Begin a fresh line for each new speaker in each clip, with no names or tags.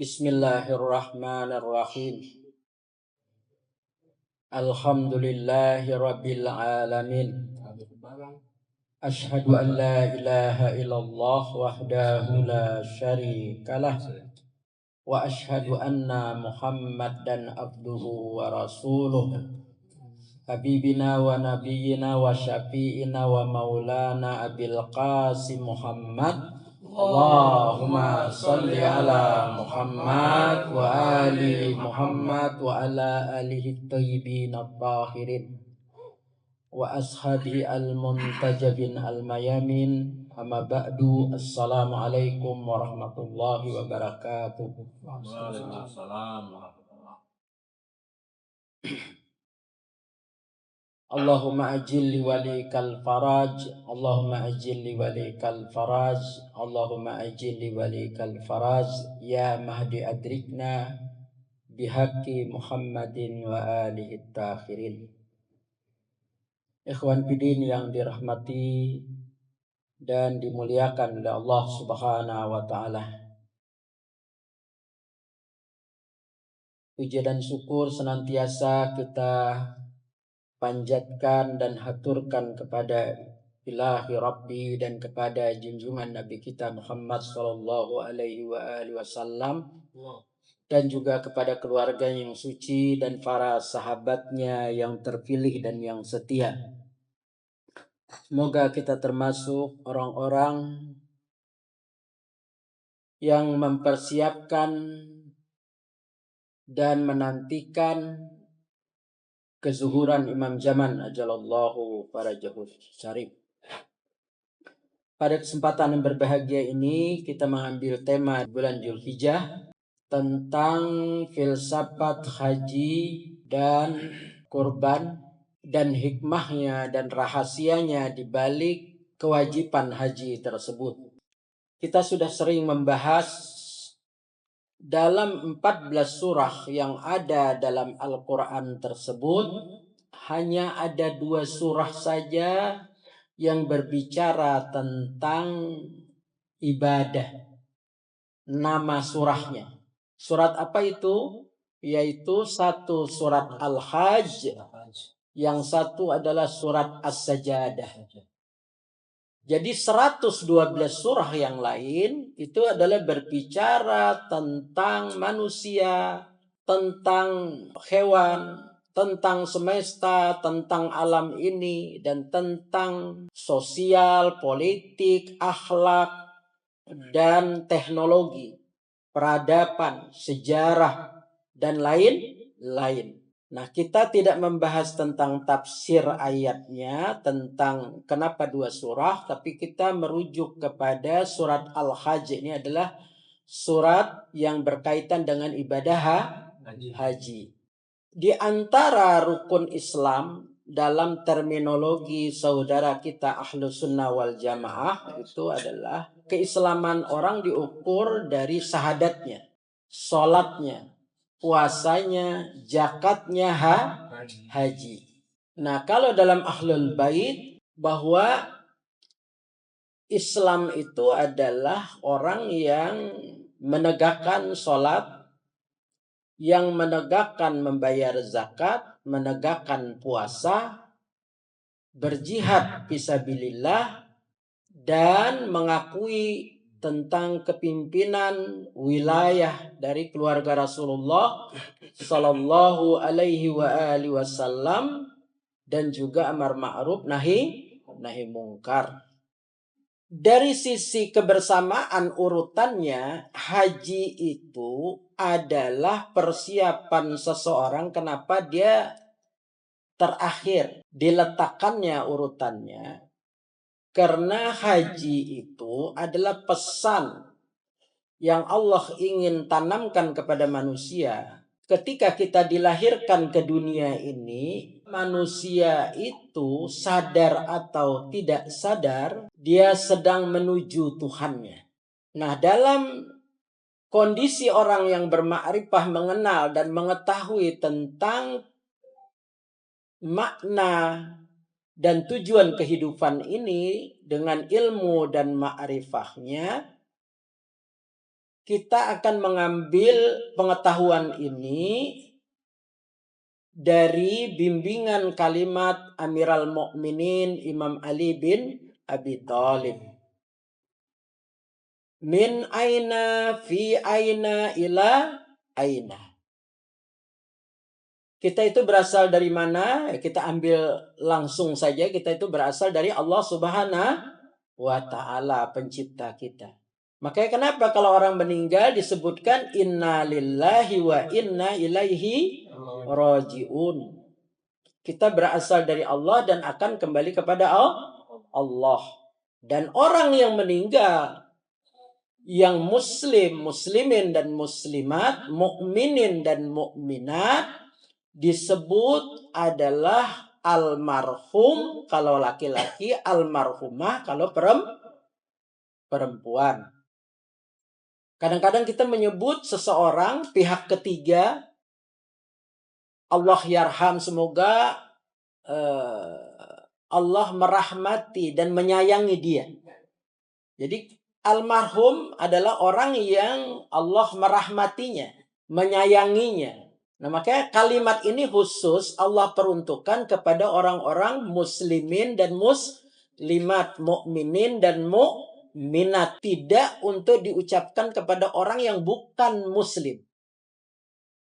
Bismillahirrahmanirrahim. Alhamdulillahi rabbil alamin. Ashhadu an la ilaha illallah wahdahu la syarikalah. Wa ashhadu anna Muhammadan abduhu wa rasuluh. Habibina wa nabiyyina wa syafi'ina wa maulana Abil Qasim Muhammad. Allahumma salli ala Muhammad wa ali Muhammad wa ala alihi tayyibin at-tahirin wa ashabi al-muntajabin al-mayamin. Amma ba'du. Assalamualaikum warahmatullahi wabarakatuh. Waalaikumsalam. Allahumma ajil li walikal faraj. Allahumma ajil li walikal faraj. Allahumma ajil li walikal faraj. Ya mahdi adrikna bihaqqi Muhammadin wa alihi takhirin. Ikhwan fillah yang dirahmati dan dimuliakan oleh Allah Subhanahu wa taala. Puji dan syukur senantiasa kita panjatkan dan haturkan kepada Ilahi Rabbi dan kepada junjungan Nabi kita Muhammad sallallahu alaihi wasallam, dan juga kepada keluarga yang suci dan para sahabatnya yang terpilih dan yang setia. Semoga kita termasuk orang-orang yang mempersiapkan dan menantikan kezuhuran Imam Zaman ajalallahu farajahu syarif. Pada kesempatan yang berbahagia ini kita mengambil tema bulan Dzulhijjah tentang filsafat haji dan kurban dan hikmahnya dan rahasianya di balik kewajiban haji tersebut. Kita sudah sering membahas dalam 14 surah yang ada dalam Al-Quran tersebut, hanya ada 2 surah saja yang berbicara tentang ibadah. Nama surahnya. Surat apa itu? Yaitu satu surat Al-Hajj, yang satu adalah surat As-Sajadah. Jadi 112 surah yang lain itu adalah berbicara tentang manusia, tentang hewan, tentang semesta, tentang alam ini, dan tentang sosial, politik, akhlak, dan teknologi, peradaban, sejarah, dan lain-lain. Nah, kita tidak membahas tentang tafsir ayatnya, tentang kenapa 2 surah, tapi kita merujuk kepada surat Al-Hajj. Ini adalah surat yang berkaitan dengan ibadah haji. Di antara rukun Islam dalam terminologi saudara kita Ahlus Sunnah wal Jamaah itu adalah keislaman orang diukur dari syahadatnya, sholatnya, puasanya, zakatnya, haji. Nah, kalau dalam Ahlul Bait bahwa Islam itu adalah orang yang menegakkan sholat, yang menegakkan membayar zakat, menegakkan puasa, berjihad fisabilillah, dan mengakui tentang kepimpinan wilayah dari keluarga Rasulullah sallallahu alaihi wasallam, dan juga amar ma'ruf nahi mungkar. Dari sisi kebersamaan urutannya, haji itu adalah persiapan seseorang. Kenapa dia terakhir diletakkannya urutannya? Karena haji itu adalah pesan yang Allah ingin tanamkan kepada manusia, ketika kita dilahirkan ke dunia ini, manusia itu sadar atau tidak sadar, dia sedang menuju Tuhannya. Nah, dalam kondisi orang yang bermakrifah mengenal dan mengetahui tentang makna dan tujuan kehidupan ini dengan ilmu dan ma'rifahnya, kita akan mengambil pengetahuan ini dari bimbingan kalimat Amirul Mukminin Imam Ali bin Abi Thalib. Min aina fi aina ila aina. Kita itu berasal dari mana? Kita ambil langsung saja. Kita itu berasal dari Allah Subhanahu wa Ta'ala, pencipta kita. Makanya kenapa kalau orang meninggal disebutkan inna lillahi wa inna ilaihi raji'un. Kita berasal dari Allah dan akan kembali kepada Allah. Dan orang yang meninggal, yang muslim, muslimin dan muslimat, mukminin dan mukminat, disebut adalah almarhum kalau laki-laki, almarhumah kalau perempuan. Kadang-kadang kita menyebut seseorang pihak ketiga, Allah yarham, semoga Allah merahmati dan menyayangi dia. Jadi almarhum adalah orang yang Allah merahmatinya, menyayanginya. Nah, makanya kalimat ini khusus Allah peruntukkan kepada orang-orang muslimin dan muslimat, mukminin dan mukminat, tidak untuk diucapkan kepada orang yang bukan muslim.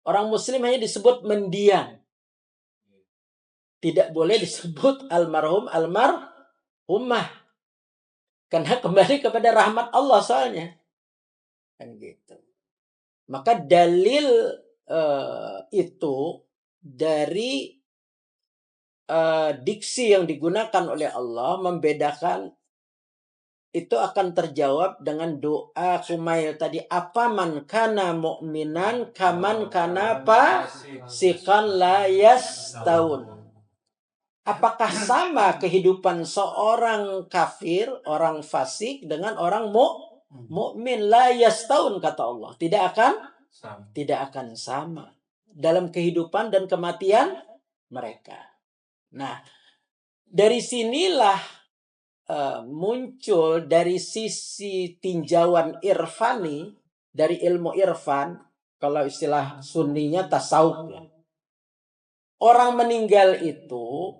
Orang muslim hanya disebut mendiang. Tidak boleh disebut almarhum, almarhumah. Karena kembali kepada rahmat Allah soalnya. Kan gitu. Maka dalil itu dari diksi yang digunakan oleh Allah membedakan itu akan terjawab dengan doa Kumail tadi, apa man kana mu'minan kaman kana fasikan la yastaun. Apakah sama kehidupan seorang kafir, orang fasik dengan orang mukmin? La yastaun, kata Allah. Tidak akan sama dalam kehidupan dan kematian mereka. Nah, dari sinilah muncul dari sisi tinjauan irfani, dari ilmu irfan, kalau istilah sunninya tasawuf. Orang meninggal itu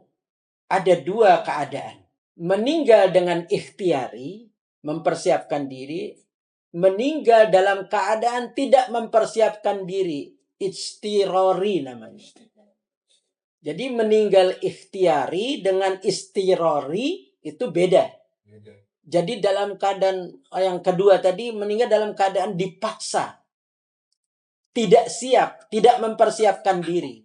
ada dua keadaan. Meninggal dengan ikhtiari, mempersiapkan diri. Meninggal dalam keadaan tidak mempersiapkan diri. Istirori namanya. Jadi meninggal ikhtiari dengan istirori itu beda. Jadi dalam keadaan yang kedua tadi, meninggal dalam keadaan dipaksa. Tidak siap, tidak mempersiapkan diri.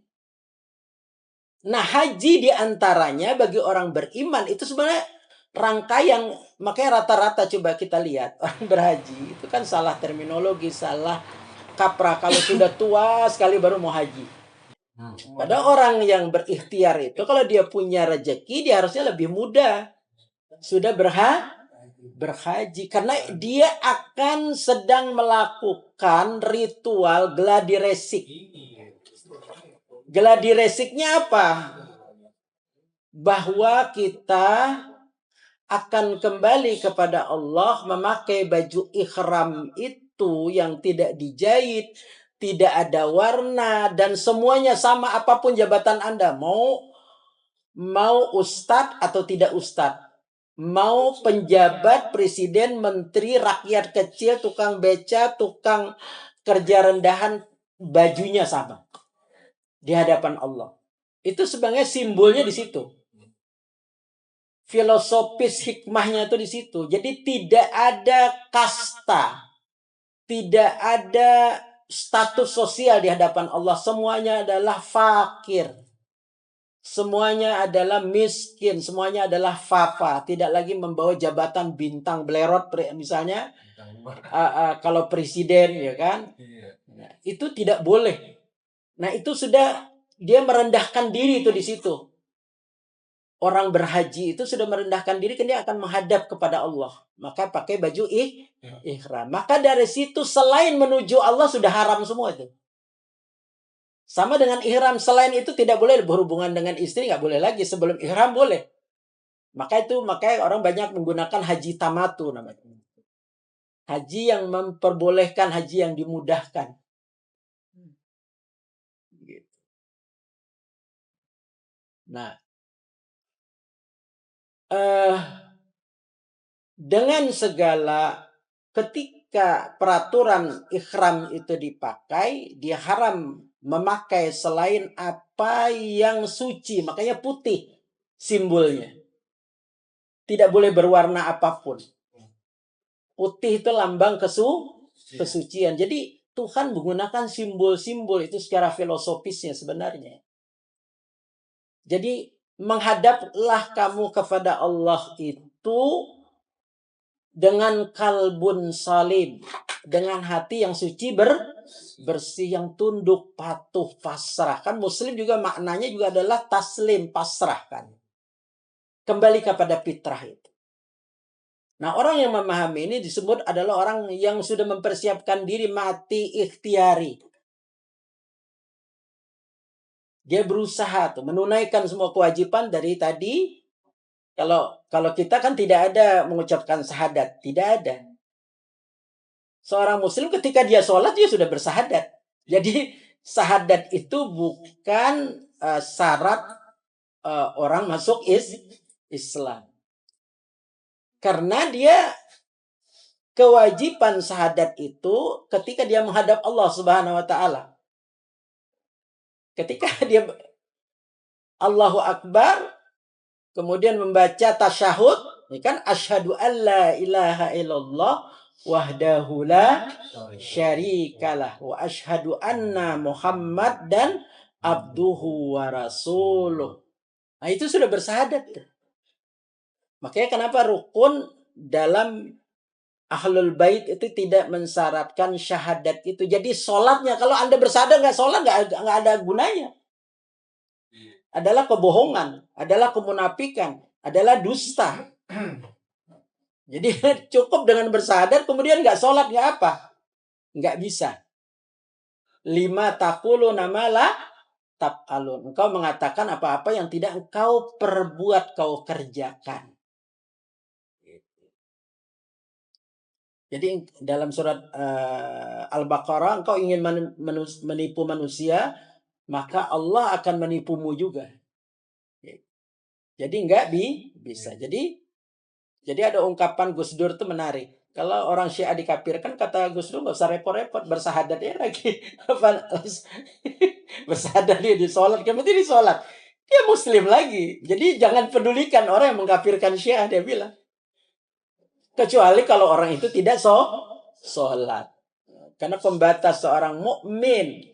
Nah, haji diantaranya bagi orang beriman itu sebenarnya rangkaian. Makanya rata-rata coba kita lihat orang berhaji itu kan salah terminologi, salah kaprah. Kalau sudah tua sekali baru mau haji. Pada orang yang berikhtiar itu kalau dia punya rezeki dia harusnya lebih muda sudah berhaji karena dia akan sedang melakukan ritual gladi resik. Gladi resiknya apa? Bahwa kita akan kembali kepada Allah memakai baju ikhram itu yang tidak dijahit, tidak ada warna, dan semuanya sama apapun jabatan Anda. Mau ustadz atau tidak ustadz. Mau penjabat, presiden, menteri, rakyat kecil, tukang beca, tukang kerja rendahan, bajunya sama di hadapan Allah. Itu sebenarnya simbolnya di situ. Filosofis hikmahnya itu di situ. Jadi tidak ada kasta, tidak ada status sosial di hadapan Allah. Semuanya adalah fakir. Semuanya adalah miskin. Semuanya adalah fafa. Tidak lagi membawa jabatan bintang belerot misalnya. Kalau presiden ya kan. Nah, itu tidak boleh. Nah, itu sudah dia merendahkan diri itu di situ. Orang berhaji itu sudah merendahkan diri, kan dia akan menghadap kepada Allah. Maka pakai baju ihram. Maka dari situ selain menuju Allah sudah haram semua itu. Sama dengan ihram, selain itu tidak boleh berhubungan dengan istri, nggak boleh lagi. Sebelum ihram boleh. Makanya orang banyak menggunakan haji tamatu namanya. Haji yang memperbolehkan, haji yang dimudahkan. Nah, dengan segala ketika peraturan ihram itu dipakai, dia haram memakai selain apa yang suci, makanya putih simbolnya. Tidak boleh berwarna apapun. Putih itu lambang kesucian. Jadi Tuhan menggunakan simbol-simbol itu secara filosofisnya sebenarnya. Jadi menghadaplah kamu kepada Allah itu dengan kalbun salim, dengan hati yang suci bersih, yang tunduk, patuh, pasrah. Kan Muslim juga maknanya juga adalah taslim, pasrah kan. Kembali kepada fitrah itu. Nah, orang yang memahami ini disebut adalah orang yang sudah mempersiapkan diri mati ikhtiari. Dia berusaha tuh menunaikan semua kewajiban dari tadi. Kalau kita kan tidak ada mengucapkan syahadat, tidak ada. Seorang muslim ketika dia sholat dia sudah bersahadat. Jadi syahadat itu bukan syarat orang masuk Islam. Karena dia kewajiban syahadat itu ketika dia menghadap Allah Subhanahu wa taala. Ketika dia Allahu Akbar, kemudian membaca tasyahud, ini kan asyhadu alla ilaha illallah wahdahu la syarikalah wa asyhadu anna Muhammad dan abduhu wa rasuluh. Nah, itu sudah bersahadat. Makanya kenapa rukun dalam Ahlul Bait itu tidak mensyaratkan syahadat itu. Jadi sholatnya, kalau Anda bersahadat nggak sholat, nggak ada gunanya. Adalah kebohongan, adalah kemunafikan, adalah dusta. Jadi cukup dengan bersahadat, kemudian nggak sholat, nggak apa? Nggak bisa. 5 taqulu nama la taf'alun. Engkau mengatakan apa-apa yang tidak engkau perbuat, kau kerjakan. Jadi dalam surat Al-Baqarah, engkau ingin menipu manusia, maka Allah akan menipumu juga. Jadi nggak bisa. Jadi ada ungkapan Gus Dur itu menarik. Kalau orang Syiah dikafirkan, kata Gus Dur nggak usah repot-repot, bersahadat ya lagi. Bersahadat dia di sholat, kemudian di sholat. Dia Muslim lagi. Jadi jangan pedulikan orang yang mengkafirkan Syiah, dia bilang. Kecuali kalau orang itu tidak sholat. Karena pembatas seorang mukmin,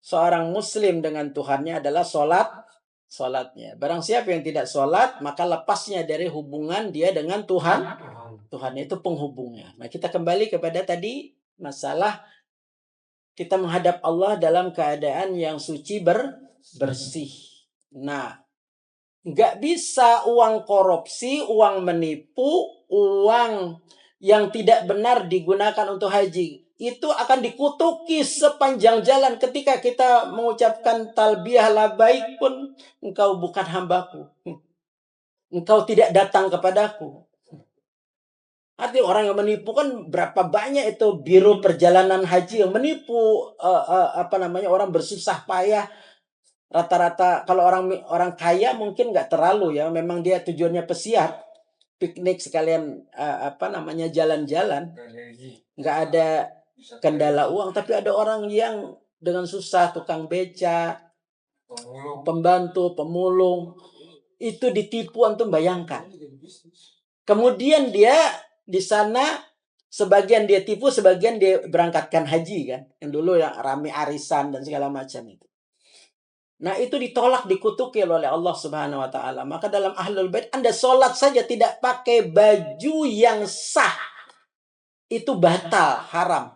seorang muslim dengan Tuhannya adalah sholatnya. Barang siapa yang tidak sholat, maka lepasnya dari hubungan dia dengan Tuhan. Tuhan itu penghubungnya. Nah, kita kembali kepada tadi masalah kita menghadap Allah dalam keadaan yang suci bersih. Nah, nggak bisa uang korupsi, uang menipu, uang yang tidak benar digunakan untuk haji. Itu akan dikutuki sepanjang jalan ketika kita mengucapkan talbiyah labaik pun, engkau bukan hambaku. Engkau tidak datang kepadaku. Artinya orang yang menipu kan berapa banyak itu biro perjalanan haji yang menipu orang bersusah payah. Rata-rata kalau orang kaya mungkin nggak terlalu ya, memang dia tujuannya pesiar, piknik sekalian jalan-jalan, nggak ada kendala uang. Tapi ada orang yang dengan susah, tukang beca, pembantu, pemulung, itu ditipu, antum bayangkan. Kemudian dia di sana sebagian dia tipu, sebagian dia berangkatkan haji kan, yang dulu yang rame arisan dan segala macam itu. Nah, itu ditolak, dikutuki oleh Allah Subhanahu wa taala. Maka dalam Ahlul Bait, Anda sholat saja tidak pakai baju yang sah, itu batal, haram.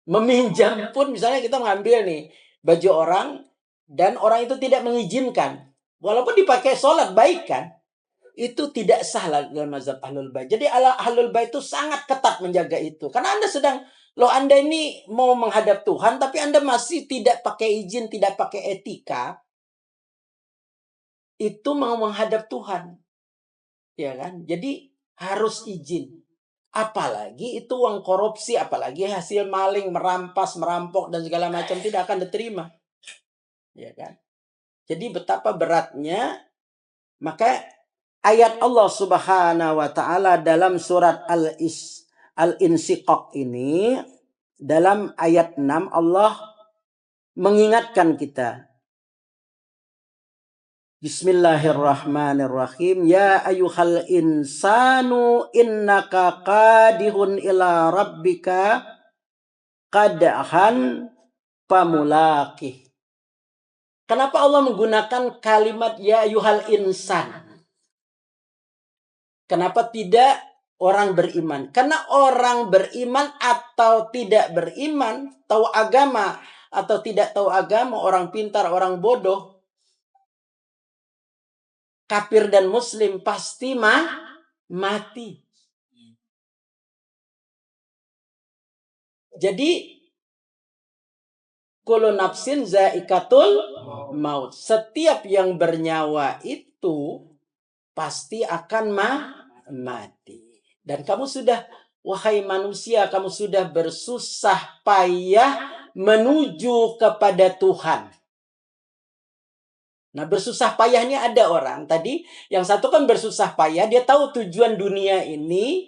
Meminjam pun, misalnya kita mengambil nih baju orang dan orang itu tidak mengizinkan, walaupun dipakai sholat baik kan, itu tidak sah dalam mazhab Ahlul Bait. Jadi Ahlul Bait itu sangat ketat menjaga itu. Karena Anda ini mau menghadap Tuhan, tapi Anda masih tidak pakai izin, tidak pakai etika, itu mau menghadap Tuhan. Ya kan? Jadi harus izin. Apalagi itu uang korupsi, apalagi hasil maling, merampas, merampok dan segala macam tidak akan diterima. Ya kan? Jadi betapa beratnya. Maka ayat Allah Subhanahu wa taala dalam surat Al-Insyiqaq ini, dalam ayat 6 Allah mengingatkan kita. Bismillahirrahmanirrahim. Ya ayyuhal insanu innaka qadihun ila rabbika qadhan pamulaqih. Kenapa Allah menggunakan kalimat ya ayyuhal insan? Kenapa tidak orang beriman? Karena orang beriman atau tidak beriman, tahu agama atau tidak tahu agama, orang pintar, orang bodoh, kafir dan muslim pasti mati. Jadi kullu nafsin zaikatul maut. Setiap yang bernyawa itu pasti akan mati. Dan kamu sudah, wahai manusia, kamu sudah bersusah payah menuju kepada Tuhan. Nah, bersusah payah ini ada orang tadi, yang satu kan bersusah payah, dia tahu tujuan dunia ini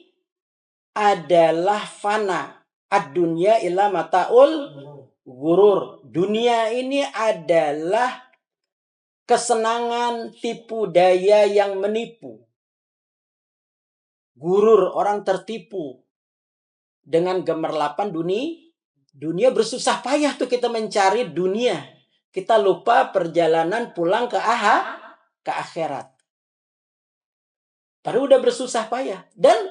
adalah fana. Ad-dunya illa mataul ghurur. Dunia ini adalah kesenangan tipu daya yang menipu. Gurur, orang tertipu dengan gemerlapan dunia. Bersusah payah tuh kita mencari dunia. Kita lupa perjalanan pulang ke akhirat. Padahal udah bersusah payah. Dan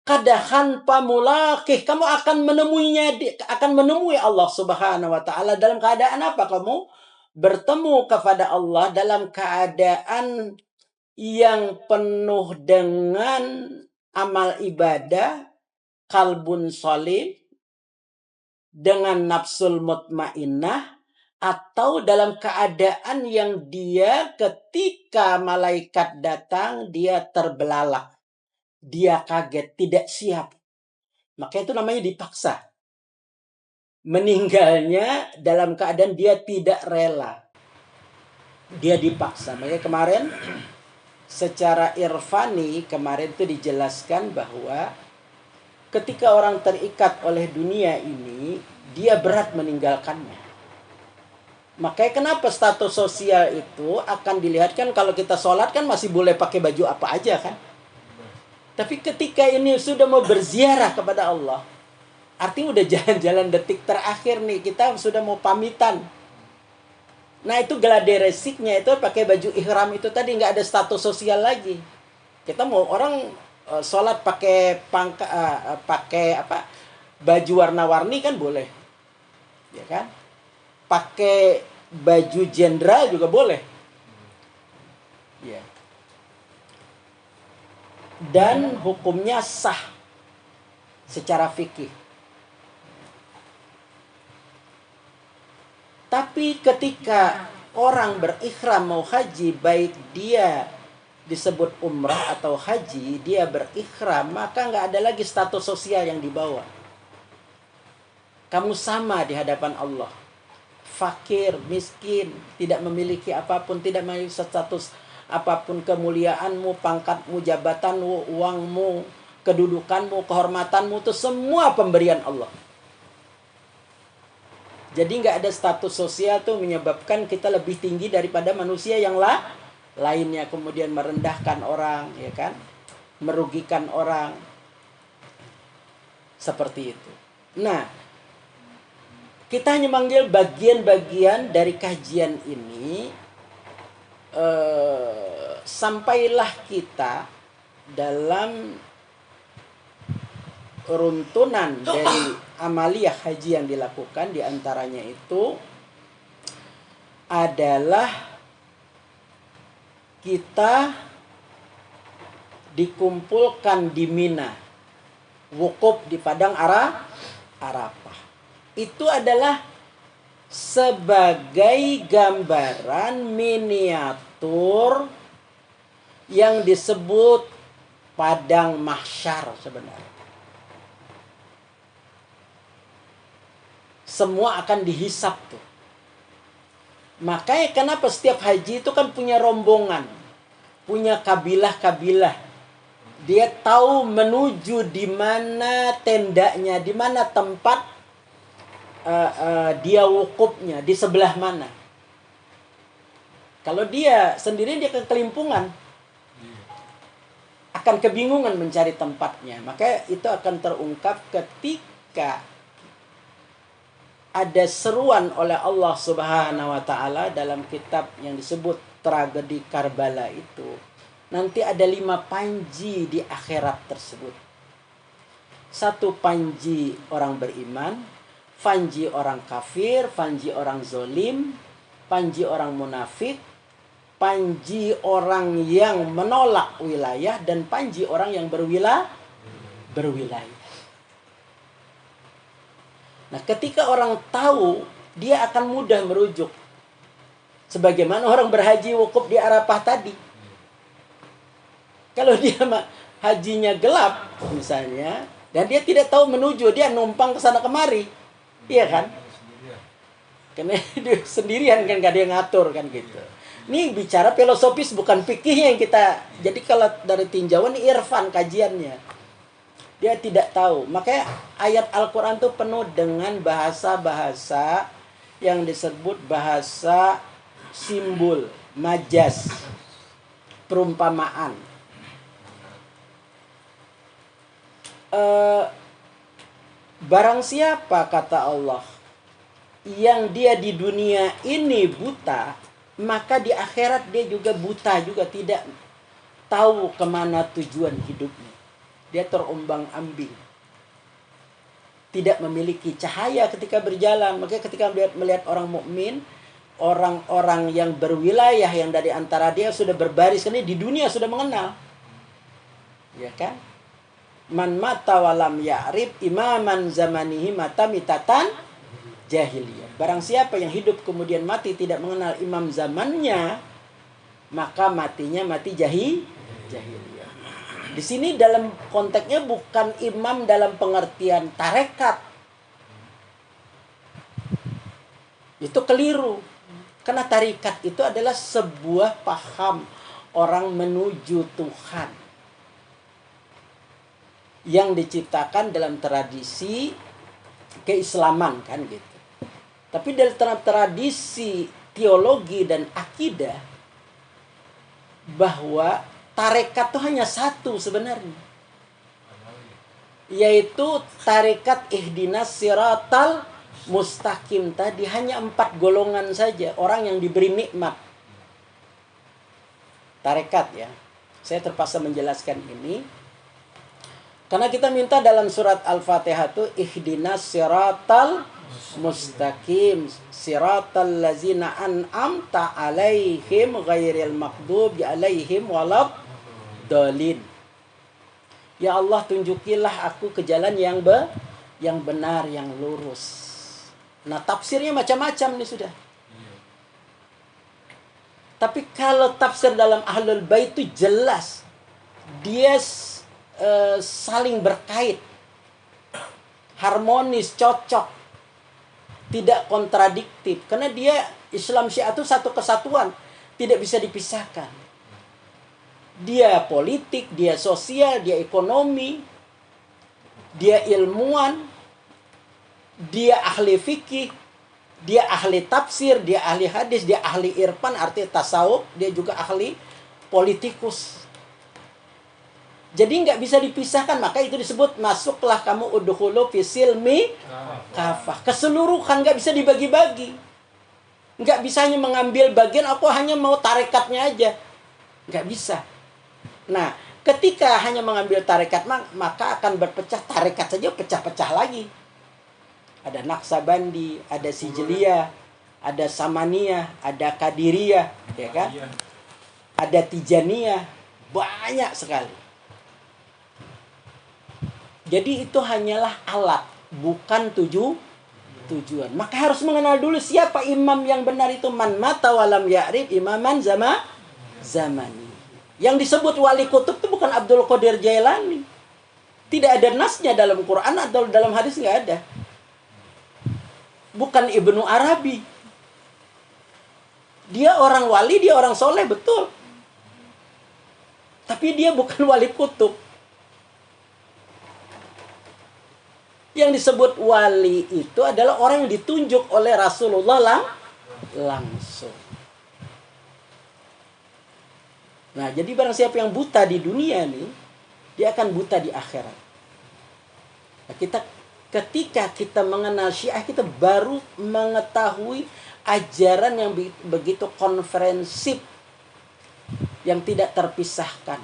kadahan pamulaqih, kamu akan menemui Allah Subhanahu wa taala dalam keadaan apa? Kamu bertemu kepada Allah dalam keadaan yang penuh dengan amal ibadah, kalbun salim, dengan nafsul mutmainnah, atau dalam keadaan yang dia ketika malaikat datang, dia terbelalak. Dia kaget, tidak siap. Maka itu namanya dipaksa. Meninggalnya dalam keadaan dia tidak rela. Dia dipaksa. Makanya kemarin secara irfani, kemarin itu dijelaskan bahwa ketika orang terikat oleh dunia ini, dia berat meninggalkannya. Makanya kenapa status sosial itu akan dilihatkan kalau kita sholat kan masih boleh pakai baju apa aja kan. Tapi ketika ini sudah mau berziarah kepada Allah, artinya udah jalan-jalan detik terakhir nih, kita sudah mau pamitan. Nah itu gladi resiknya itu pakai baju ihram itu tadi, nggak ada status sosial lagi. Kita mau orang sholat pakai baju warna-warni kan boleh, ya kan? Pakai baju jenderal juga boleh, ya. Dan hukumnya sah secara fikih. Tapi ketika orang berikhram mau haji, baik dia disebut umrah atau haji, dia berikhram, maka nggak ada lagi status sosial yang dibawa. Kamu sama di hadapan Allah. Fakir, miskin, tidak memiliki apapun, tidak memiliki status apapun, kemuliaanmu, pangkatmu, jabatanmu, uangmu, kedudukanmu, kehormatanmu, itu semua pemberian Allah. Jadi nggak ada status sosial tuh menyebabkan kita lebih tinggi daripada manusia yang lainnya, kemudian merendahkan orang, ya kan, merugikan orang, seperti itu. Nah, kita hanya manggil bagian-bagian dari kajian ini, sampailah kita dalam runtunan dari amaliyah haji yang dilakukan, diantaranya itu adalah kita dikumpulkan di Mina, wukuf di padang Arafah. Itu adalah sebagai gambaran miniatur yang disebut padang mahsyar sebenarnya. Semua akan dihisap tuh. Makanya kenapa setiap haji itu kan punya rombongan, punya kabilah-kabilah. Dia tahu menuju di mana tendanya, di mana tempat dia wukufnya, di sebelah mana. Kalau dia sendiri dia kekelimpungan, akan kebingungan mencari tempatnya. Maka itu akan terungkap ketika ada seruan oleh Allah Subhanahu wa taala dalam kitab yang disebut tragedi Karbala itu. Nanti ada 5 panji di akhirat tersebut. 1 panji orang beriman, panji orang kafir, panji orang zolim, panji orang munafik, panji orang yang menolak wilayah, dan panji orang yang berwilayah. Nah, ketika orang tahu, dia akan mudah merujuk. Sebagaimana orang berhaji wukuf di Arafah tadi. Kalau dia hajinya gelap misalnya, dan dia tidak tahu menuju, dia numpang ke sana kemari. Iya kan? Karena dia sendirian kan, gak ada yang ngatur kan gitu. Ini bicara filosofis bukan fikih yang kita. Jadi kalau dari tinjauan ini irfan kajiannya. Dia tidak tahu. Makanya ayat Al-Quran itu penuh dengan bahasa-bahasa yang disebut bahasa simbol, majas, perumpamaan. Barang siapa, kata Allah, yang dia di dunia ini buta, maka di akhirat dia juga buta juga, tidak tahu kemana tujuan hidupnya. Dia terombang-ambing, tidak memiliki cahaya ketika berjalan. Makanya ketika melihat orang mukmin, orang-orang yang berwilayah, yang dari antara dia sudah berbaris, ini di dunia sudah mengenal, ya kan? Man mata walam ya'rif imaman zamanihi mata mitatan jahiliyah. Barang siapa yang hidup kemudian mati tidak mengenal imam zamannya, maka matinya mati jahiliyah. Di sini dalam konteksnya bukan imam dalam pengertian tarekat. Itu keliru. Karena tarekat itu adalah sebuah paham orang menuju Tuhan yang diciptakan dalam tradisi keislaman kan gitu. Tapi dalam tradisi teologi dan akidah, bahwa tarekat itu hanya satu sebenarnya, yaitu tarekat ihdinas siratal mustaqim tadi. Hanya 4 golongan saja orang yang diberi nikmat tarekat ya. Saya terpaksa menjelaskan ini karena kita minta dalam surat Al-Fatihah itu ihdinas siratal mustaqim siratal ladzina an'amta alaihim ghairil maghdubi alaihim walad dolin. Ya Allah, tunjukilah aku ke jalan yang benar, yang lurus. Nah, tafsirnya macam-macam nih sudah. Tapi kalau tafsir dalam Ahlul Bait itu jelas, dia saling berkait, harmonis, cocok, tidak kontradiktif. Karena dia Islam Syiah itu satu kesatuan, tidak bisa dipisahkan. Dia politik, dia sosial, dia ekonomi, dia ilmuwan, dia ahli fikih, dia ahli tafsir, dia ahli hadis, dia ahli irfan, arti tasawuf, dia juga ahli politikus. Jadi nggak bisa dipisahkan, maka itu disebut masuklah kamu udkhulu fi silmi kafah. Keseluruhan, nggak bisa dibagi-bagi. Nggak bisa hanya mengambil bagian, aku hanya mau tarekatnya aja. Nggak bisa. Nah, ketika hanya mengambil tarekat, maka akan berpecah. Tarekat saja pecah-pecah lagi. Ada Naksabandi, ada Sijiliyah, ada Samaniyah, ada Qadiriyah, ya kan? Ada Tijaniyah, banyak sekali. Jadi itu hanyalah alat, bukan tujuan. Maka harus mengenal dulu siapa imam yang benar itu. Man mata walam ya'rif imaman zamani. Yang disebut wali kutub itu bukan Abdul Qadir Jailani. Tidak ada nasnya dalam Quran atau dalam hadis, nggak ada. Bukan Ibnu Arabi. Dia orang wali, dia orang soleh, betul. Tapi dia bukan wali kutub. Yang disebut wali itu adalah orang yang ditunjuk oleh Rasulullah langsung. Nah, jadi barang siapa yang buta di dunia nih, dia akan buta di akhirat. Nah, ketika kita mengenal Syiah, kita baru mengetahui ajaran yang begitu konferensif, yang tidak terpisahkan.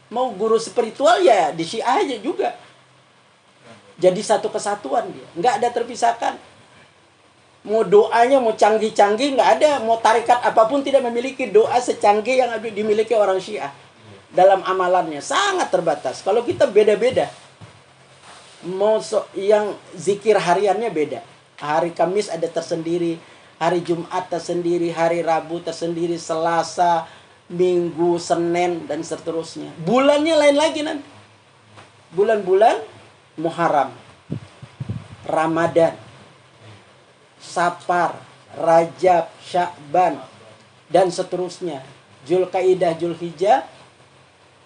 Mau guru spiritual ya di Syiah aja juga. Jadi satu kesatuan dia. Nggak ada terpisahkan. Mau doanya mau canggih-canggih nggak ada. Mau tarikat apapun tidak memiliki doa secanggih yang dimiliki orang Syiah. Dalam amalannya sangat terbatas. Kalau kita beda-beda. Yang zikir hariannya beda. Hari Kamis ada tersendiri. Hari Jumat tersendiri. Hari Rabu tersendiri. Selasa, Minggu, Senin, dan seterusnya. Bulannya lain lagi nanti. Bulan-bulan Muharram, Ramadan, Safar, Rajab, Sya'ban, dan seterusnya. Zulkaidah, Zulhijjah,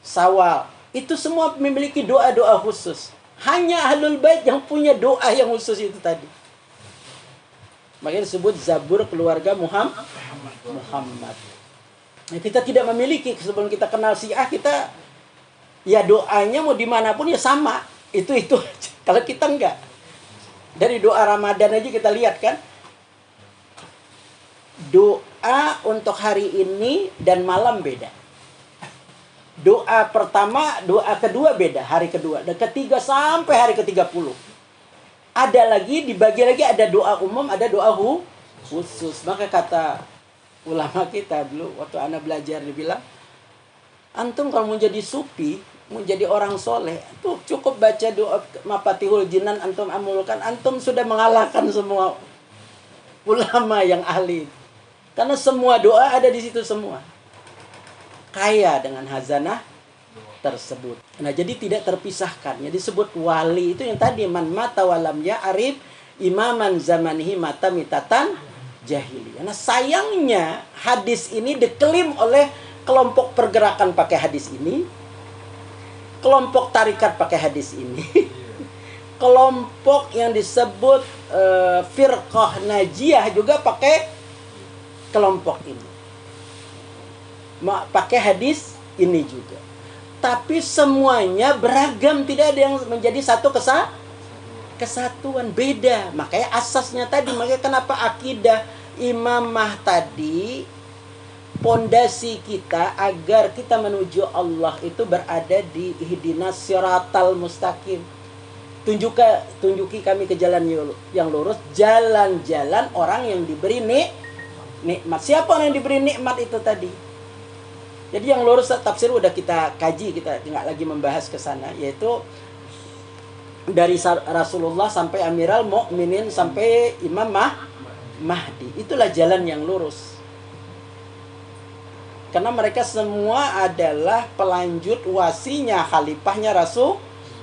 Syawal. Itu semua memiliki doa-doa khusus. Hanya Ahlul Bait yang punya doa yang khusus itu tadi. Makanya disebut Zabur keluarga Muhammad. Nah, kita tidak memiliki. Sebelum kita kenal Syiah, kita ya doanya mau dimanapun ya sama. Itu aja. Kalau kita enggak. Dari doa Ramadan aja kita lihat kan. Doa untuk hari ini dan malam beda. Doa pertama, doa kedua beda. Hari kedua. Dan ketiga sampai hari ke-30. Ada lagi, dibagi lagi ada doa umum, ada doa khusus. Maka kata ulama kita dulu, waktu anak belajar, dia bilang, antum kalau mau jadi sufi, mau jadi orang soleh, tuh cukup baca doa Mafatihul Jinan antum amulkan, antum sudah mengalahkan semua ulama yang ahli. Karena semua doa ada di situ semua. Kaya dengan hazanah tersebut. Nah, jadi tidak terpisahkan. Jadi disebut wali itu yang tadi man mata walam ya'rif imaman zamanihi mata mitatan jahiliyah. Nah, sayangnya hadis ini diklaim oleh kelompok pergerakan pakai hadis ini. Kelompok tarikat pakai hadis ini. Kelompok yang disebut firqah najiyah juga pakai kelompok ini. Pakai hadis ini juga. Tapi semuanya beragam, tidak ada yang menjadi satu kesatuan, beda. Makanya asasnya tadi, makanya kenapa akidah imamah tadi, pondasi kita agar kita menuju Allah itu berada di ihdinas siratal mustaqim. Tunjuki kami ke jalan yang lurus, jalan-jalan orang yang diberi nikmat. Siapa orang yang diberi nikmat itu tadi? Jadi yang lurus tafsir udah kita kaji, kita nggak lagi membahas ke sana, yaitu dari Rasulullah sampai Amirul Mukminin sampai Imam Mahdi. Itulah jalan yang lurus. Karena mereka semua adalah pelanjut wasinya, khalifahnya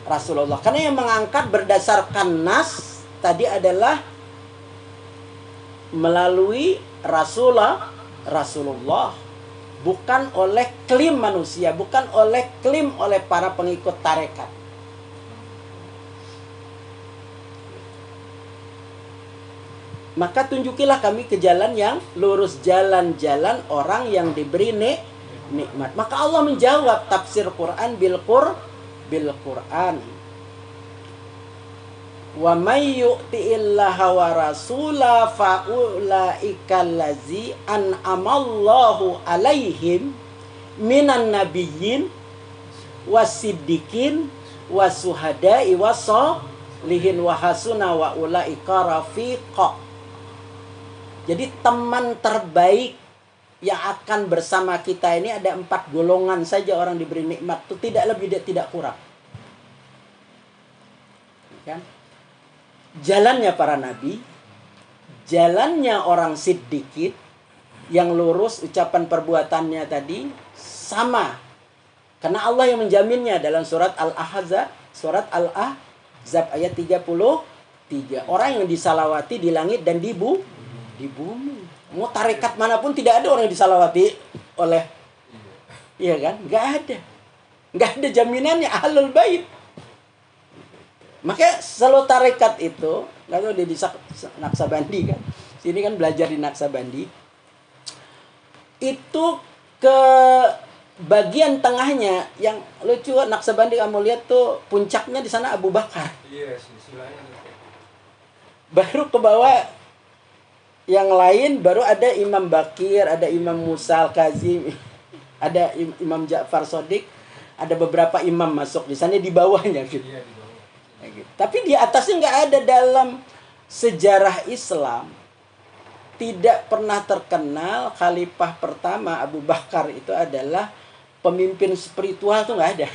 Rasulullah. Karena yang mengangkat berdasarkan nas tadi adalah melalui Rasulullah. Bukan oleh klaim manusia, bukan oleh klaim oleh para pengikut tarekat. Maka tunjukilah kami ke jalan yang lurus, jalan-jalan orang yang diberi nikmat. Maka Allah menjawab tafsir Quran bil Quran. Wa may yu'ti'illaha wa rasula fa ulaika allazi an'amallahu alaihim minan nabiyyin wasiddiqin wasuhada'i wasolihin wa hasuna wa ulaika rafiqa. Jadi teman terbaik yang akan bersama kita ini ada 4 golongan saja orang diberi nikmat itu, tidak lebih tidak kurang. Kan? Jalannya para nabi, jalannya orang siddiqin yang lurus ucapan perbuatannya tadi sama. Karena Allah yang menjaminnya dalam surat Al-Ahzab, ayat 33. Orang yang disalawati di langit dan di bumi. Mau tarekat manapun tidak ada orang yang disalawati oleh, iya kan? Nggak ada jaminannya ahlul bait. Makanya selalu tarekat itu, nggak tahu dia di Naksabandi kan? Sini kan belajar di Naksabandi. Itu ke bagian tengahnya yang lucu, Naksabandi kamu lihat tuh puncaknya di sana Abu Bakar.
Iya, silsilahnya.
Baru ke bawah yang lain baru ada Imam Bakir, ada Imam Musa Al-Kazim, ada Imam Ja'far Shadiq, ada beberapa imam masuk di sana di bawahnya gitu.
Iya, di bawah.
Gitu. Tapi di atasnya nggak ada. Dalam sejarah Islam tidak pernah terkenal khalifah pertama Abu Bakar itu adalah pemimpin spiritual, tuh nggak ada.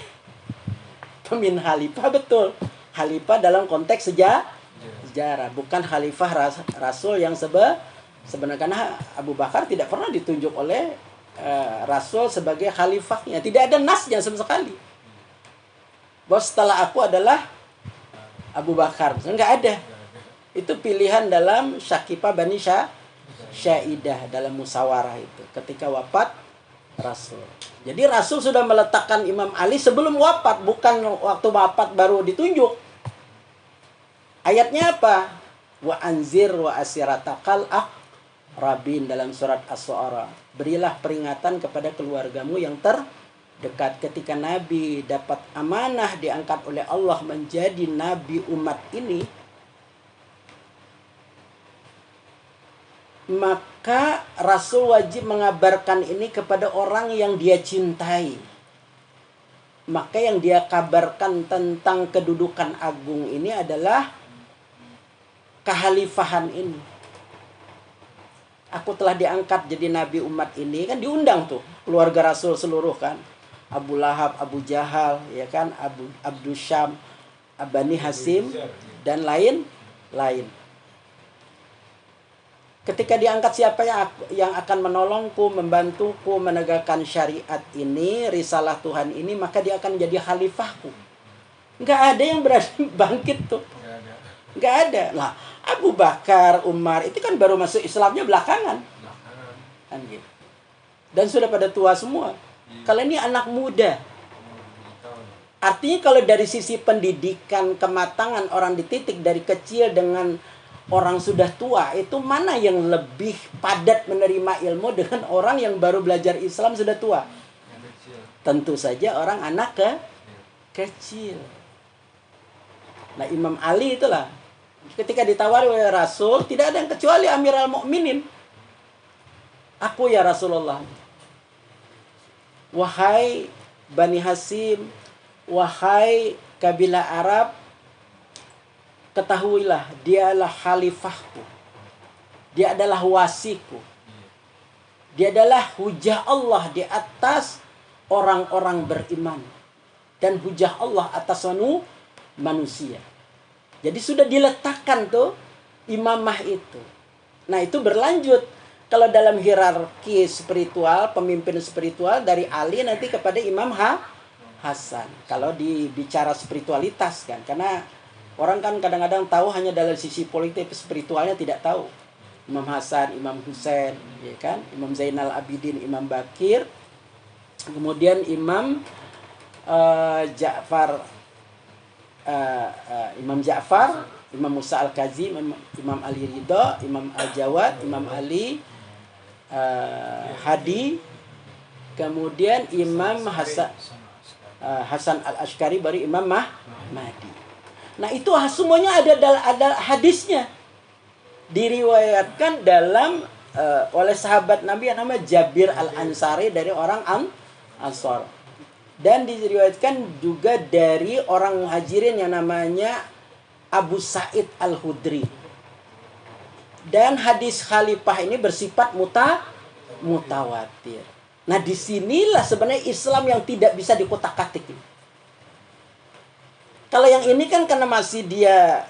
Pemimpin khalifah betul, khalifah dalam konteks sejarah, bukan khalifah rasul yang sebenarnya. Karena Abu Bakar tidak pernah ditunjuk oleh rasul sebagai khalifahnya, tidak ada nasnya sama sekali bahwa setelah aku adalah Abu Bakar, nggak ada. Itu pilihan dalam Syakifah Bani Syaidah dalam musyawarah itu ketika wafat Rasul. Jadi Rasul sudah meletakkan Imam Ali sebelum wafat, bukan waktu wafat baru ditunjuk. Ayatnya apa? Wa anzir wa asiratakal aqrabin dalam surat As-Su'ara. Berilah peringatan kepada keluargamu yang terdekat. Ketika Nabi dapat amanah diangkat oleh Allah menjadi Nabi umat ini, maka Rasul wajib mengabarkan ini kepada orang yang dia cintai. Maka yang dia kabarkan tentang kedudukan agung ini adalah kehalifahan ini. Aku telah diangkat jadi nabi umat ini, kan diundang tuh keluarga Rasul seluruh kan. Abu Lahab, Abu Jahal, ya kan, Abdul Syam, Bani Hasim dan lain-lain. Ketika diangkat, siapa yang akan menolongku, membantuku menegakkan syariat ini, risalah Tuhan ini, maka dia akan menjadi khalifahku. Nggak ada yang berani bangkit tuh. Nggak ada. Nah, Abu Bakar, Umar, itu kan baru masuk Islamnya belakangan. Kan gitu. Dan sudah pada tua semua. Kalau ini anak muda. Artinya kalau dari sisi pendidikan, kematangan orang dititik dari kecil dengan orang sudah tua, itu mana yang lebih padat menerima ilmu dengan orang yang baru belajar Islam sudah tua? Tentu saja orang anak kecil. Nah, Imam Ali itulah ketika ditawari oleh Rasul, tidak ada yang kecuali Amirul Mukminin. Aku ya Rasulullah. Wahai Bani Hasim, wahai kabilah Arab, ketahuilah, dia adalah khalifahku. Dia adalah wasiku. Dia adalah hujah Allah di atas orang-orang beriman. Dan hujah Allah atas manusia. Jadi sudah diletakkan tuh imamah itu. Nah, itu berlanjut. Kalau dalam hierarki spiritual, pemimpin spiritual dari Ali nanti kepada Imam Hasan. Kalau dibicara spiritualitas kan. Karena orang kan kadang-kadang tahu hanya dalam sisi politik, spiritualnya tidak tahu. Imam Hasan, Imam Husain, ya kan? Imam Zainal Abidin, Imam Bakir. Kemudian Imam Ja'far, Imam Musa Al-Kazim, Imam Ali Ridha, Imam Al-Jawad, Imam Ali Hadi. Kemudian Imam Hasan Al-Ashkari, baru Imam Mahdi. Nah, itu semuanya ada hadisnya. Diriwayatkan dalam oleh sahabat Nabi yang namanya Jabir Al-Ansari dari orang Ansar. Dan diriwayatkan juga dari orang Muhajirin yang namanya Abu Sa'id Al-Khudri. Dan hadis khalifah ini bersifat mutawatir. Nah, disinilah sebenarnya Islam yang tidak bisa dikotak-katik. Kalau yang ini kan karena masih dia,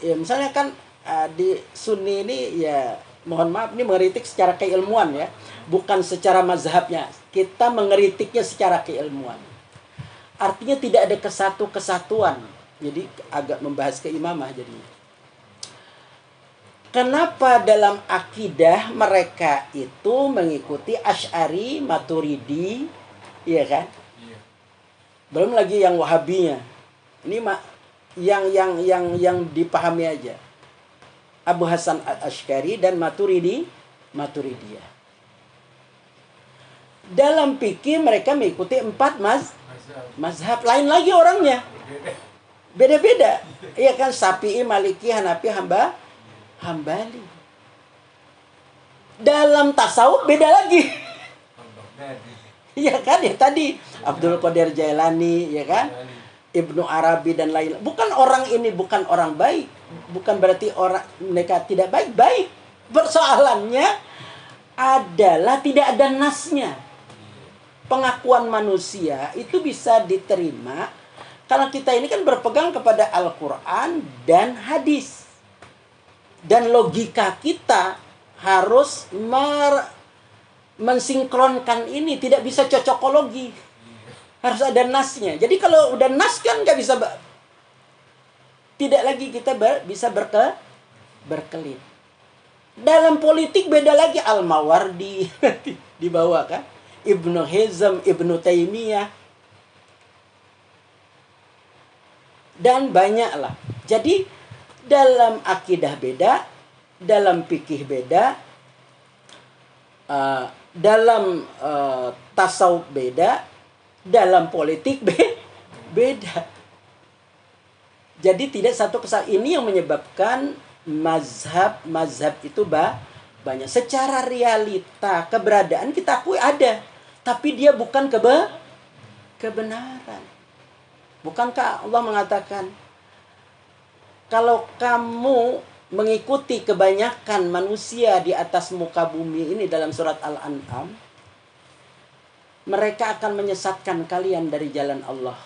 ya misalnya kan di Sunni ini ya, mohon maaf ini mengeritik secara keilmuan ya, bukan secara mazhabnya. Kita mengeritiknya secara keilmuan. Artinya tidak ada kesatuan. Jadi agak membahas keimamah jadinya. Kenapa dalam akidah mereka itu mengikuti Asy'ari, Maturidi, iya kan? Belum lagi yang Wahabinya. Ini yang dipahami aja. Abu Hasan Al-Asy'ari dan Maturidiyah. Dalam fikih mereka mengikuti 4 mazhab. Lain lagi orangnya. Beda-beda. Iya kan, Syafi'i, Maliki, Hanafi, Hambali. Dalam tasawuf beda lagi. Iya kan, ya tadi Abdul Qadir Jailani, ya kan? Ibnu Arabi dan lain-lain. Bukan orang ini bukan orang baik. Bukan berarti orang mereka tidak baik. Persoalannya adalah tidak ada nasnya. Pengakuan manusia itu bisa diterima karena kita ini kan berpegang kepada Al-Quran dan hadis. Dan logika kita harus mensinkronkan ini. Tidak bisa cocokologi. Harus ada nasnya. Jadi kalau udah nas kan nggak bisa, tidak lagi kita bisa berkelit. Dalam politik beda lagi, Al-Mawardi dibawa kan, Ibnu Hizam, Ibnu Taimiyah, dan banyak lah. Jadi dalam akidah beda, dalam fikih beda, dalam tasawuf beda, dalam politik beda. Jadi tidak satu kesal. Ini yang menyebabkan mazhab itu banyak. Secara realita keberadaan kita akui ada, tapi dia bukan kebenaran. Bukankah Allah mengatakan, kalau kamu mengikuti kebanyakan manusia di atas muka bumi ini, dalam surat Al-An'am, mereka akan menyesatkan kalian dari jalan Allah.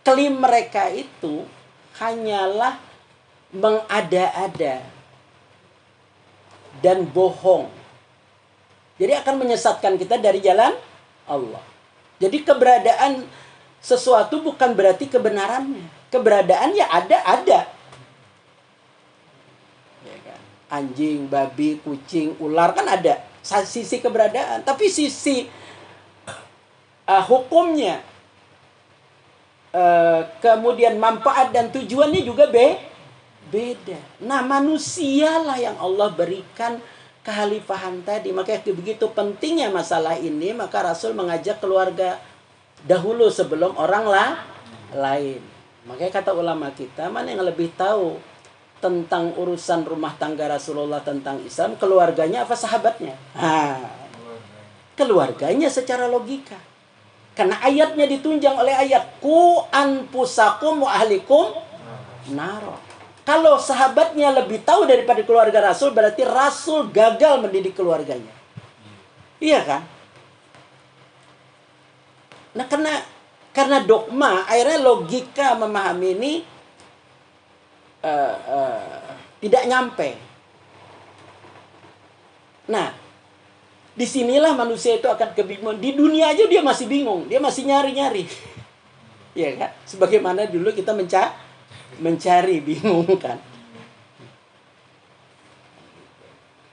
Klaim mereka itu hanyalah mengada-ada dan bohong. Jadi akan menyesatkan kita dari jalan Allah. Jadi keberadaan sesuatu bukan berarti kebenarannya. Keberadaan ya ada. Ya kan? Anjing, babi, kucing, ular kan ada sisi keberadaan. Tapi sisi hukumnya, kemudian manfaat dan tujuannya juga beda. Nah, manusialah yang Allah berikan kekhalifahan tadi. Makanya begitu pentingnya masalah ini, maka Rasul mengajak keluarga dahulu sebelum orang lain. Makanya kata ulama kita, mana yang lebih tahu tentang urusan rumah tangga Rasulullah, tentang Islam, keluarganya apa sahabatnya? Keluarganya secara logika. Karena ayatnya ditunjang oleh ayat ku anfusakum wa ahlikum naro. Kalau sahabatnya lebih tahu daripada keluarga Rasul, berarti Rasul gagal mendidik keluarganya. Iya kan? Nah, karena dogma, akhirnya logika memahami ini tidak nyampe. Nah, disinilah manusia itu akan kebingungan. Di dunia aja dia masih bingung. Dia masih nyari-nyari. Ya kan? Sebagaimana dulu kita mencari, bingung kan.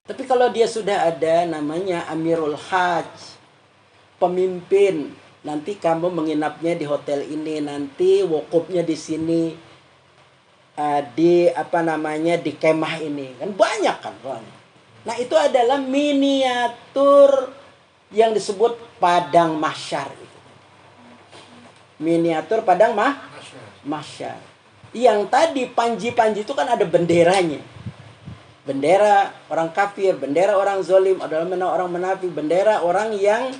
Tapi kalau dia sudah ada namanya Amirul Hajj, pemimpin, nanti kamu menginapnya di hotel ini, nanti wukufnya di sini, di di kemah ini. Kan banyak kan soalnya. Nah, itu adalah miniatur yang disebut padang mahsyar. Miniatur padang mahsyar. Yang tadi panji-panji itu kan ada benderanya. Bendera orang kafir, bendera orang zalim, adalah orang munafik, bendera orang yang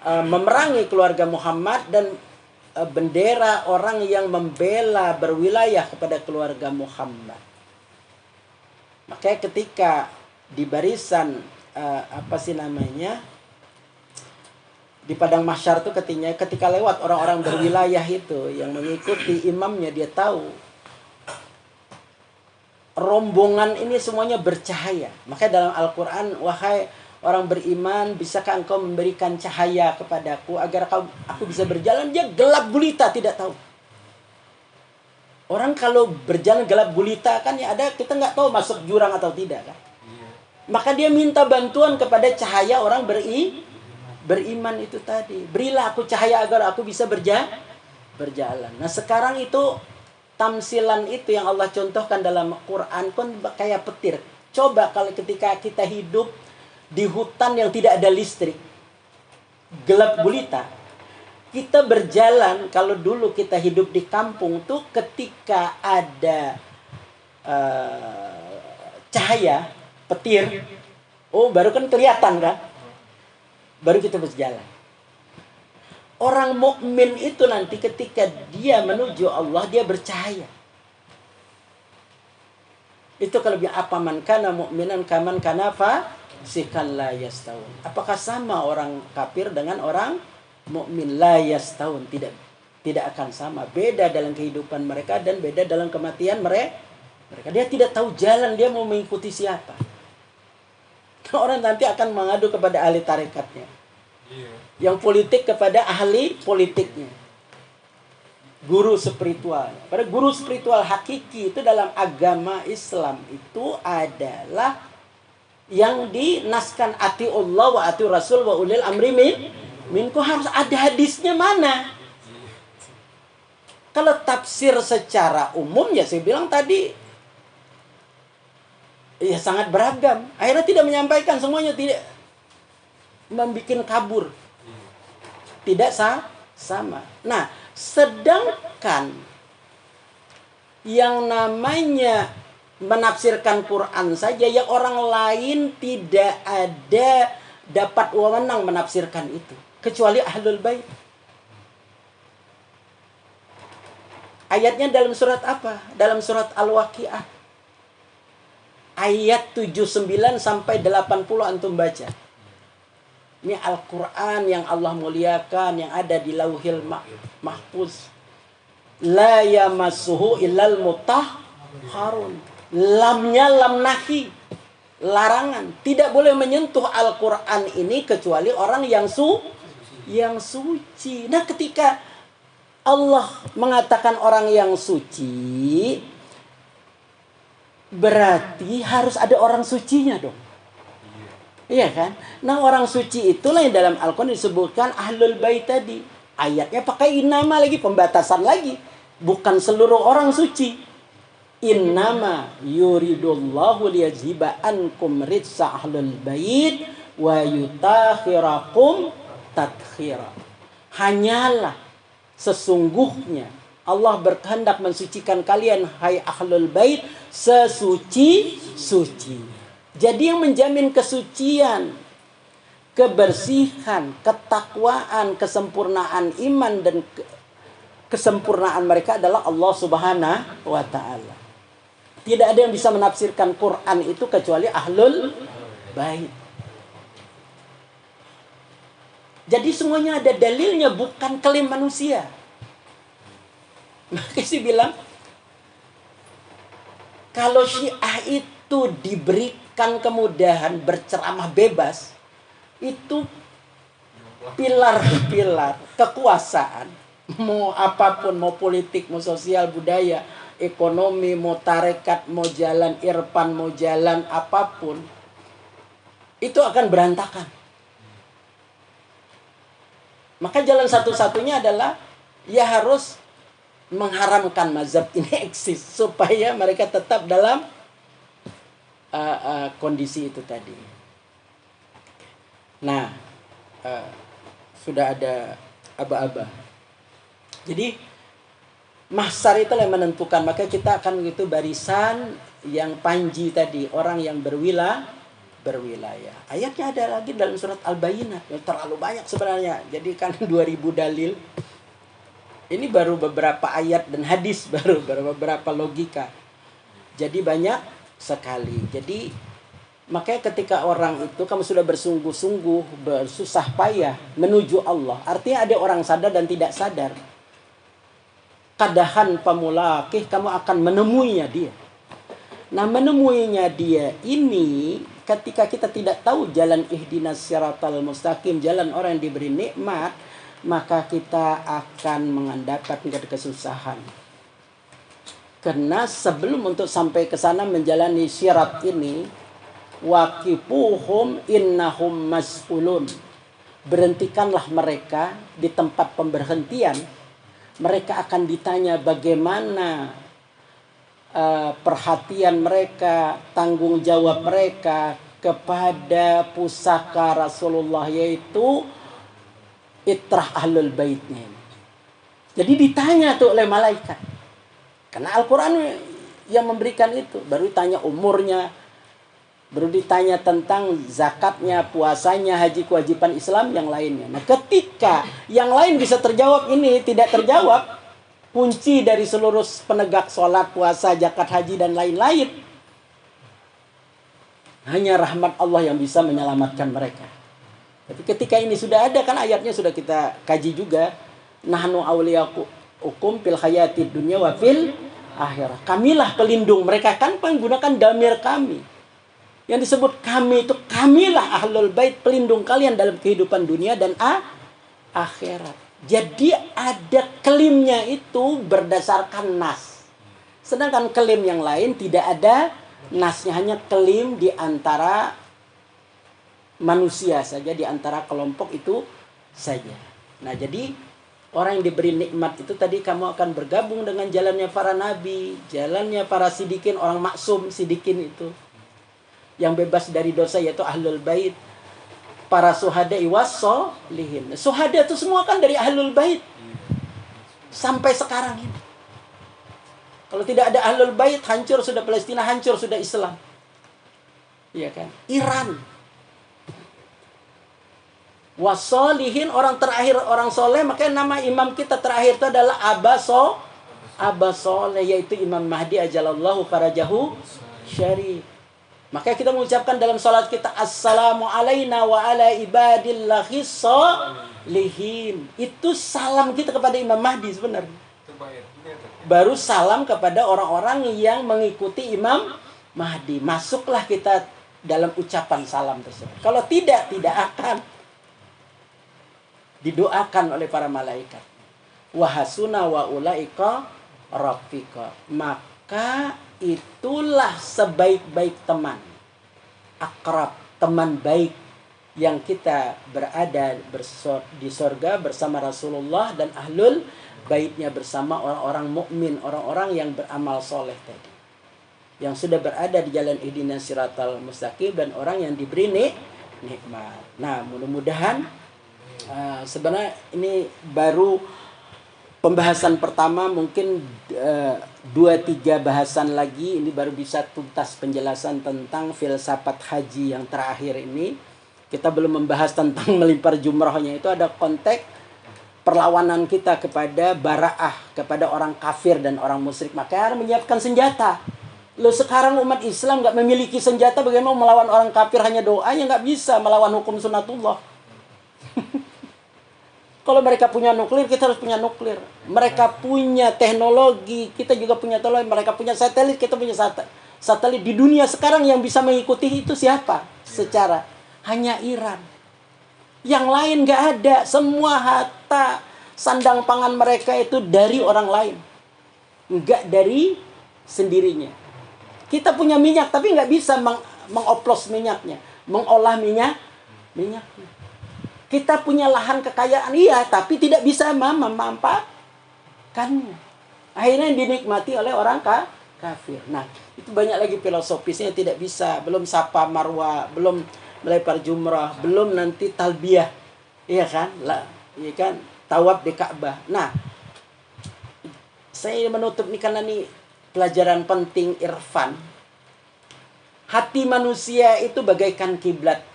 memerangi keluarga Muhammad, dan bendera orang yang membela berwilayah kepada keluarga Muhammad. Makanya ketika di barisan di padang mahsyar itu ketika lewat orang-orang berwilayah itu yang mengikuti imamnya, dia tahu rombongan ini semuanya bercahaya. Makanya dalam Al-Quran, wahai orang beriman, bisakah engkau memberikan cahaya kepadaku agar aku bisa berjalan? Dia gelap gulita, tidak tahu. Orang kalau berjalan gelap gulita kan ya ada, kita nggak tahu masuk jurang atau tidak kan. Maka dia minta bantuan kepada cahaya orang beriman itu tadi. Berilah aku cahaya agar aku bisa berjalan. Nah sekarang itu tamsilan itu yang Allah contohkan dalam Quran kan kayak petir. Coba kalau ketika kita hidup di hutan yang tidak ada listrik, gelap gulita, kita berjalan. Kalau dulu kita hidup di kampung tuh, ketika ada cahaya petir, baru kan kelihatan kan, baru kita berjalan. Orang mukmin itu nanti ketika dia menuju Allah, dia bercahaya. Itu kalau dia apa man kana mu'minan kaman kana fasikan la yastawun. Apakah sama orang kafir dengan orang mukmin? La yastawun, tidak akan sama. Beda dalam kehidupan mereka dan beda dalam kematian mereka. Dia tidak tahu jalan, dia mau mengikuti siapa. Orang nanti akan mengadu kepada ahli tarekatnya. Yang politik kepada ahli politiknya. Guru spiritual. Pada guru spiritual hakiki itu dalam agama Islam itu adalah yang dinaskan atiullah wa ati rasul wa ulil amri minku. Harus ada hadisnya mana. Kalau tafsir secara umum ya saya bilang tadi ya sangat beragam. Akhirnya tidak menyampaikan semuanya, tidak membuat kabur. Tidak sama. Nah, sedangkan yang namanya menafsirkan Quran saja, ya orang lain tidak ada dapat wewenang menafsirkan itu kecuali ahlul bait. Ayatnya dalam surat apa? Dalam surat Al-Waqiah. Ayat 79 sampai 80 antum baca. Ini Al-Quran yang Allah muliakan, yang ada di Lauhil Mahfuz. La yamassuhu illal mutahharun. Lamnya lam nahi, larangan. Tidak boleh menyentuh Al-Quran ini kecuali orang yang suci. Nah ketika Allah mengatakan orang yang suci, berarti harus ada orang sucinya dong. Iya kan? Nah orang suci itulah yang dalam Al-Quran disebutkan ahlul bait tadi. Ayatnya pakai innama lagi, pembatasan lagi. Bukan seluruh orang suci. Innama yuridullahu liyazhiba ankum ritsa ahlul bait wa yutakhirakum tadkhira. Hanyalah sesungguhnya Allah berkehendak mensucikan kalian hai ahlul bait sesuci-suci. Jadi yang menjamin kesucian, kebersihan, ketakwaan, kesempurnaan iman dan kesempurnaan mereka adalah Allah Subhanahu wa taala. Tidak ada yang bisa menafsirkan Quran itu kecuali ahlul bait. Jadi semuanya ada dalilnya, bukan klaim manusia. Maka saya bilang, kalau Syiah itu diberikan kemudahan berceramah bebas, itu pilar-pilar kekuasaan, mau apapun, mau politik, mau sosial, budaya, ekonomi, mau tarekat, mau jalan irfan, mau jalan apapun, itu akan berantakan. Maka jalan satu-satunya adalah ya harus mengharamkan mazhab ini eksis supaya mereka tetap dalam kondisi itu tadi. Nah, sudah ada aba-aba. Jadi mahsyar itu yang menentukan. Maka kita akan begitu barisan yang panji tadi, orang yang berwilayah. Ayatnya ada lagi dalam surat Al-Bayyinah. Terlalu banyak sebenarnya. Jadi kan 2000 dalil. Ini baru beberapa ayat dan hadis, baru beberapa logika. Jadi banyak sekali. Jadi makanya ketika orang itu kamu sudah bersungguh-sungguh, bersusah payah menuju Allah, artinya ada orang sadar dan tidak sadar. Kadahan pamulakih, kamu akan menemuinya dia. Nah, menemuinya dia ini ketika kita tidak tahu jalan ihdinas siratal mustaqim, jalan orang yang diberi nikmat, maka kita akan mendapatkan kesusahan. Karena sebelum untuk sampai ke sana menjalani syirat ini, waqifuhum innahum mas'ulun. Berhentikanlah mereka di tempat pemberhentian. Mereka akan ditanya bagaimana perhatian mereka, tanggung jawab mereka kepada pusaka Rasulullah, yaitu itrah ahlul baitnya. Jadi ditanya tuh oleh malaikat. Karena Al-Quran yang memberikan itu. Baru ditanya umurnya, baru ditanya tentang zakatnya, puasanya, haji, kewajiban Islam, yang lainnya. Nah, ketika yang lain bisa terjawab, ini tidak terjawab, kunci dari seluruh penegak sholat, puasa, zakat, haji, dan lain-lain, hanya rahmat Allah yang bisa menyelamatkan mereka. Tapi ketika ini sudah ada, kan ayatnya sudah kita kaji juga. Nahnu awliyaukum fil hayatid dunya wa fil akhirah. Kamilah pelindung mereka, kan menggunakan damir kami. Yang disebut kami itu, kamilah ahlul bait, pelindung kalian dalam kehidupan dunia dan akhirat. Jadi ada klaimnya itu berdasarkan nas. Sedangkan klaim yang lain tidak ada nasnya, hanya klaim di antara manusia saja, di antara kelompok itu saja. Nah, jadi orang yang diberi nikmat itu tadi, kamu akan bergabung dengan jalannya para nabi, jalannya para sidikin, orang maksum sidikin itu, yang bebas dari dosa, yaitu ahlul bait, para suhada wassolihin. Suhada itu semua kan dari ahlul bait sampai sekarang ini. Kalau tidak ada ahlul bait, hancur sudah Palestina, hancur sudah Islam. Iya kan? Iran. Wassolihin, orang terakhir, orang soleh. Makanya nama imam kita terakhir itu adalah Aba Soleh, yaitu Imam Mahdi ajalallahu farajahu syarif. Makanya kita mengucapkan dalam salat kita, assalamu alaina wa ala ibadillahi sholihin. Itu salam kita kepada Imam Mahdi sebenarnya. Baru salam kepada orang-orang yang mengikuti Imam Mahdi. Masuklah kita dalam ucapan salam tersebut. Kalau tidak akan didoakan oleh para malaikat. Wa hasuna wa ulaika rafiqa. Maka itulah sebaik-baik teman, akrab, teman baik yang kita berada di sorga bersama Rasulullah dan ahlul baitnya, bersama orang-orang mukmin, orang-orang yang beramal soleh tadi, yang sudah berada di jalan ihdinas siratal mustaqim, dan orang yang diberi nikmat. Nah, mudah-mudahan sebenarnya ini baru pembahasan pertama, mungkin 2-3 bahasan lagi ini baru bisa tuntas penjelasan tentang filsafat haji yang terakhir ini. Kita belum membahas tentang melempar jumrahnya. Itu ada konteks perlawanan kita kepada bara'ah, kepada orang kafir dan orang musyrik. Maka harus menyiapkan senjata. Lo sekarang umat Islam nggak memiliki senjata, bagaimana melawan orang kafir? Hanya doanya nggak bisa melawan hukum sunatullah. Kalau mereka punya nuklir, kita harus punya nuklir. Mereka punya teknologi, kita juga punya teknologi. Mereka punya satelit, kita punya satelit. Di dunia sekarang yang bisa mengikuti itu siapa? Secara hanya Iran. Yang lain nggak ada. Semua harta sandang pangan mereka itu dari orang lain, nggak dari sendirinya. Kita punya minyak, tapi nggak bisa mengoplos minyaknya, mengolah minyaknya. Kita punya lahan kekayaan, iya, tapi tidak bisa memanfaatkannya. Akhirnya dinikmati oleh orang kafir. Nah, itu banyak lagi filosofisnya, tidak bisa. Belum Safa Marwa, belum melempar jumrah, belum nanti talbiyah, iya kan? Iya kan? Tawaf di Ka'bah. Nah, saya menutup nih karena nih pelajaran penting irfan. Hati manusia itu bagaikan kiblat.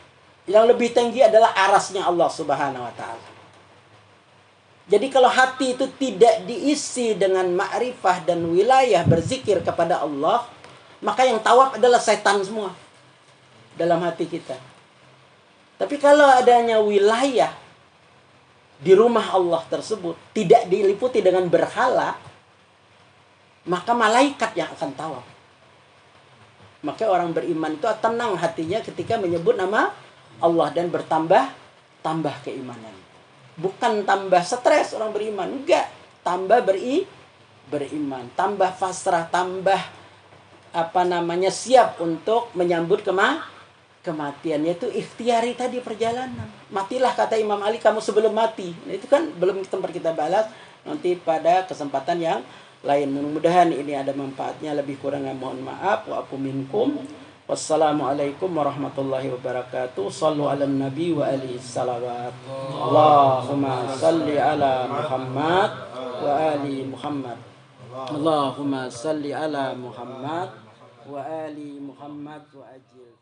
Yang lebih tinggi adalah arasnya Allah Subhanahu wa ta'ala. Jadi kalau hati itu tidak diisi dengan ma'rifah dan wilayah berzikir kepada Allah, maka yang tawaf adalah setan semua dalam hati kita. Tapi kalau adanya wilayah di rumah Allah tersebut tidak diliputi dengan berhala, maka malaikat yang akan tawaf. Maka orang beriman itu tenang hatinya ketika menyebut nama Allah dan tambah keimanan. Bukan tambah stres orang beriman, enggak, tambah beriman, tambah pasrah, tambah siap untuk menyambut kematian, yaitu ikhtiari tadi perjalanan. Matilah kata Imam Ali kamu sebelum mati. Nah, itu kan belum tempat kita balas, nanti pada kesempatan yang lain. Mudah-mudahan ini ada manfaatnya, lebih kurangnya mohon maaf. Wa aku minkum. Wassalamualaikum warahmatullahi wabarakatuh. Sallu ala nabi wa alihi salawat. Allahumma salli ala Muhammad wa ali Muhammad. Allahumma salli ala Muhammad wa ali Muhammad wa ajil